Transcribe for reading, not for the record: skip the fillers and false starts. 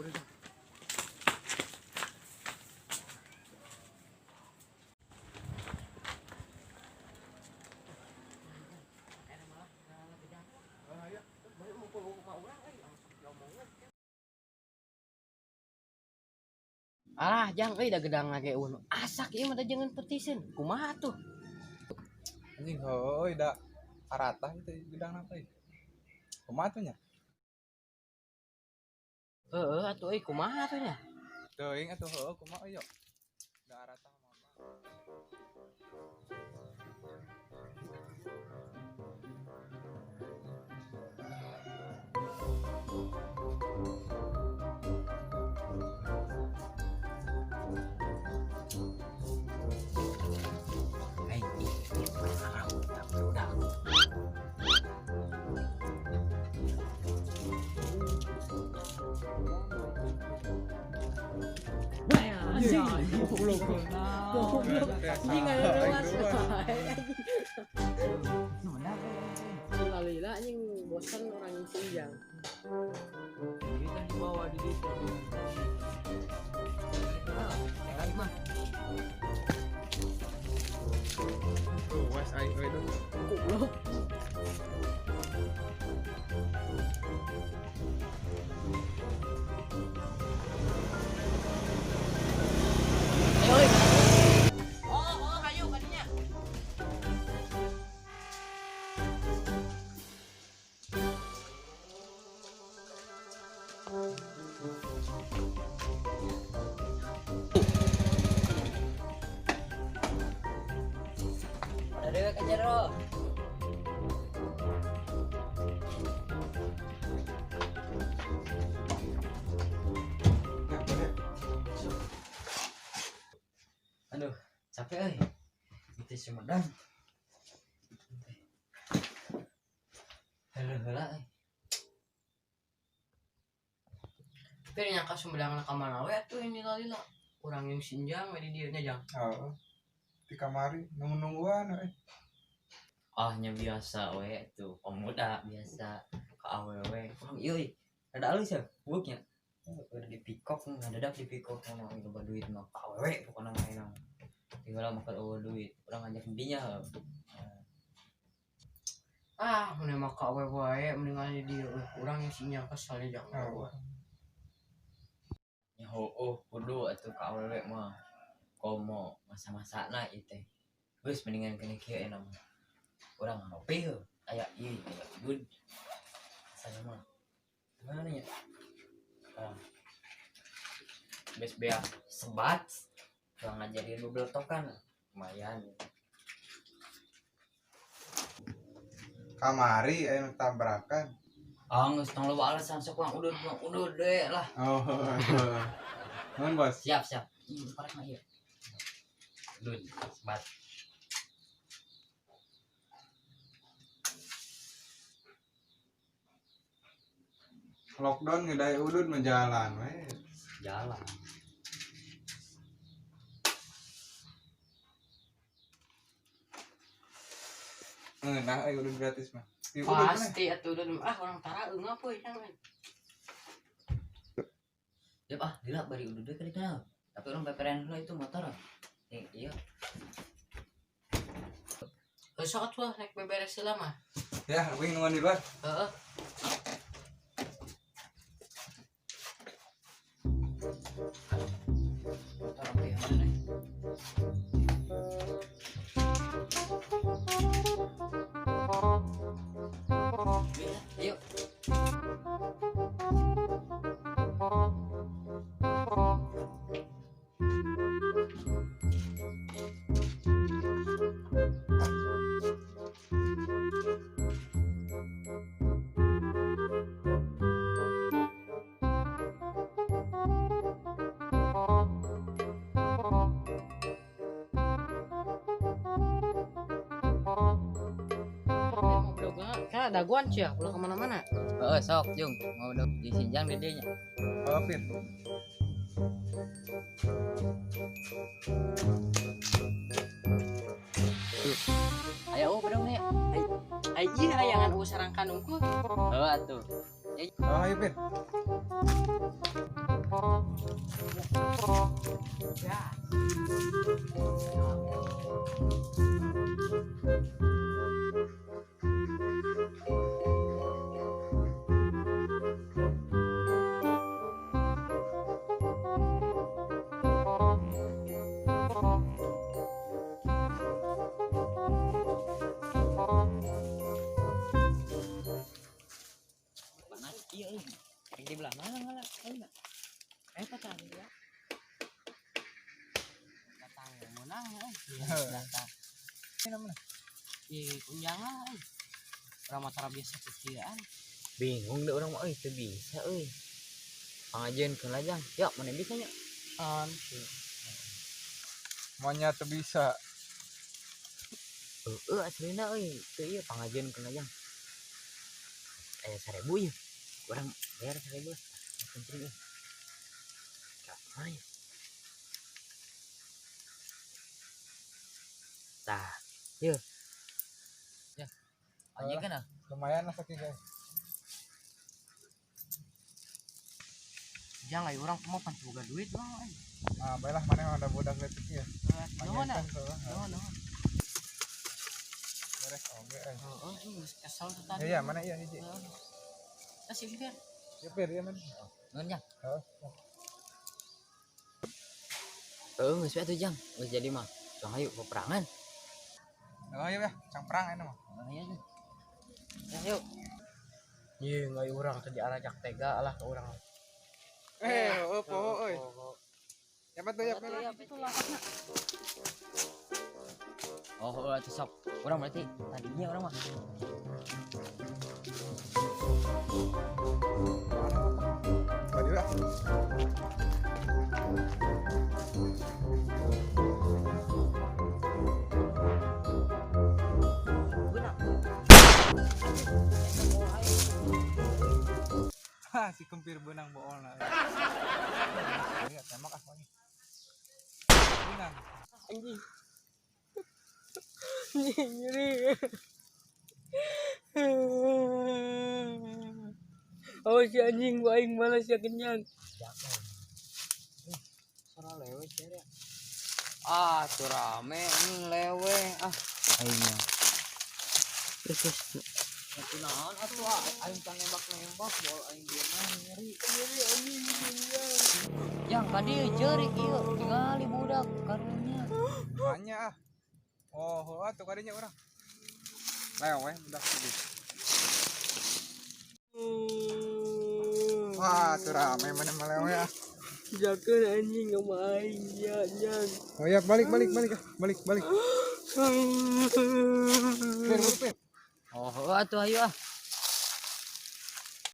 udah dah. Alah, jang dah gedang lagi uno. Asak ieu mah jangan petisin. Kumaha tuh? Anjing heueuy da aratah itu gedang apa ieu? Kumaha tuh nya? Heeh, atuh euy kumaha tuh nya? Teuing atuh heueuh kumaha ieu? Da aratah mah. Hai, haram tak udah. Lila anjing bosan orang yang sinjang. Kita dibawa di situ. Wes aing euy dong. Goblok. Ayo, oh, hayu kadinya. Ada dewek aja ro. Aduh, capek euy. Itu Sumedang. Heula euy. Tapi nyangka Sumedang ka mana we atuh ini lila. Urang yang sinjang we di dieu nya jang. Heeh. Di kamari nunggu-nungguan euy. Oh nya biasa we tuh pemuda biasa ke awewe kurang ieu ada alus ya buknya udah di pikok ngadadak di pikok sama nyoba duit mah ke awewe pokoknya mainan tinggal makan duit urang ngajak dinya Ah, mun mah ka we wae mendingan di dieu urang yang sinjang kesal jang. nya heueuh kudu atuh ke awewe mah komo masa-masana ieu teh geus mendingan kene kieu enak urang ngopi heuh aya ieu aya good saya mah gimana ya bes bea sebat urang ngajarin bebeletokan lumayan Kamari aya tabrakan. geus tong loba alasan sok urang udud deh lah Oh. Nuhun bos. siap parek mah ieu udud sebat Lockdown ngedai udud menjalan we. jalan Nah, udud gratis mah. Ieu udud Pasti atuh udah orang taraeung apa jang. ya dila bari udud deui ka dikenal tapi urang peperan heula itu motor iya Sok atuh naik beberes heula mah. Ya, wing nungguan di luar. Heeh. motor apa ya nih Ayo. Kan ada daguan cia, pulang kemana-mana. sok Jung mau di sinjang dedenya Maafin. Ayo bedong nih. Ai ieu hayangan sarang kanungku. atuh Oh, ayo, Pin. Ya. Panas iya euy. Di belah mana ngalah? Pacar ya. Datang menang ya. Heeh. Datang. Ini namanya. Unjangan. Orang mata biasa kecilian. Bingung deh orang mah euy teu bisa euy. Pangajian ke lajang. Ya mana bisa nya? Maunya tuh bisa. Aslina euy teu ieu pangajian ke lajang. 1000 ya. Urang bayar 1000 lah. Penting euy. Ay. Tah, yeuh. Ya. Aja kan ah. Lumayan lah sakit guys. Jangan orang mau pan boga duit bang. Nah, baiklah mana ada budak letik ya. Nuhun ah. Nuhun. Nuhun. Beres oge. Heeh, kesel tuh tadi. Iya, mana iya hiji. Kasih biar. Ya per ya mana. Nuhun Jang. Heeh. Geus we atuh Jang. Geus jadi mah. Jang hayu peperangan. Oh iya ya, cang perang ini mah. Aya Jang. Ya yuk. Iya, nggak orang tadi arajak tega lah ke orang. Euy. Ya betul ya. Oh, atuh sok. Urang berarti tadinya urang mah. Tadi lah. Si kempir benang bool nah. Lihat tembak ah lagi. Benang. Anjing. Nyeri. Oh si anjing gua aing malas ya kenyang. Sora lewe cenah. Ah, tuh rame ini lewe. Ah, Aingnya. terus. Atuh naon atuh aing tang nembak bol aing dia nyeri. Nyeri anjing kenyang. Yang tadi jeurik ieu tingali budak karunya. Hanya ah. Oh, atuh kadinya urang. Lewe budak sedih. Wah, tuh rame mana melewe ah. Jakeun anjing sama aing ya, nyang. Oh ya, balik. Oh, atuh ayo ah.